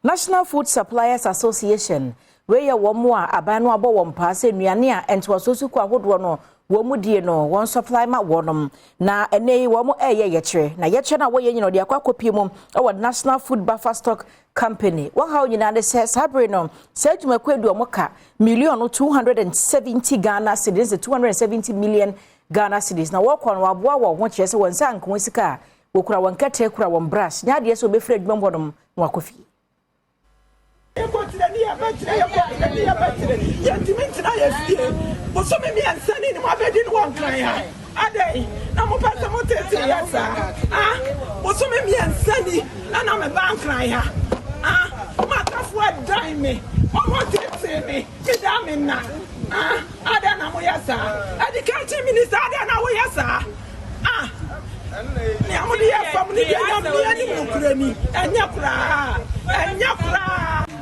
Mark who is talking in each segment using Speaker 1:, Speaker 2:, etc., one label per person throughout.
Speaker 1: National Food Suppliers Association, where ya womwa abano abo wompase nuane a ento asosu kwa hodo no womu die no won supply ma wonom na ene womu yekire na yekire na wo ye nyino de akwakopi mu o National Food Buffer Stock Company wo ha nyina de sabre no se adwuma kwadu omoka million 270 Ghana cedis 270 million Ghana cedis na wo kwon waboa wo ho kire se wonsa nko sika wo kura wonkate kura won brush nya de so be free adwuma bodom wakofi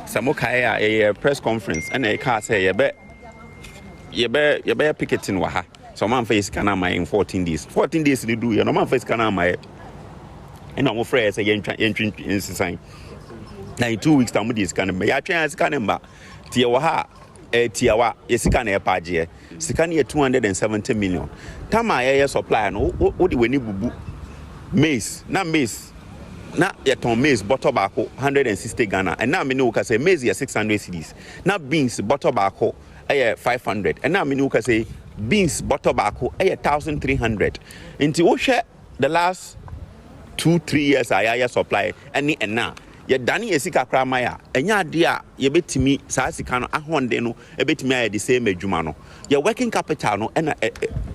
Speaker 2: Samokaya a press conference and a car say you be picketing waha. So man face can in 14 days. 14 days to do, no man face can and I'm afraid say entry in sign. Now in 2 weeks time this can be. I try as can ba tiawaha tiawa yesikan e paje. Sikan 270 million. Tama ya supply no what the weni bubu maize na yeton maize bottle bako 160 Ghana and now me know ka say maize 600 cedis na beans bottle bako 500 and now me know ka say beans bottle bako 1300 until wo share the last 2-3 years I supply any and now ye dani esika krama ya enya ade a ye betimi saa sika no ahonde no e betimi aye the same adwuma no ye working capital no na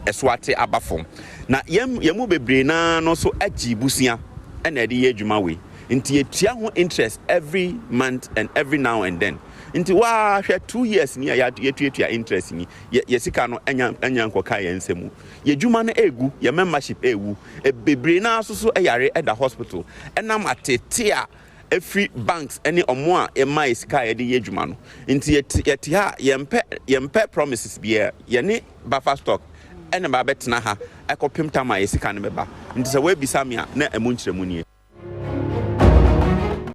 Speaker 2: eswate abafom na yemu bebre na no so agibusia na de ye adwuma we nti etua ho interest every month and every now and then nti wa hwe 2 years ni ya yetua interest ni ye sika no enya nkoka ye nsemu ye adwuma no egu ye membership ewu bebre na so yare at the hospital enam atete a every banks any omo a ema isika ye de yedwuma no nti yete ha yempe promises bia ye ne buffer stock ena ba betena ha ekopim tama isika ne beba nti se we bisa me a na emu nkyeremu nie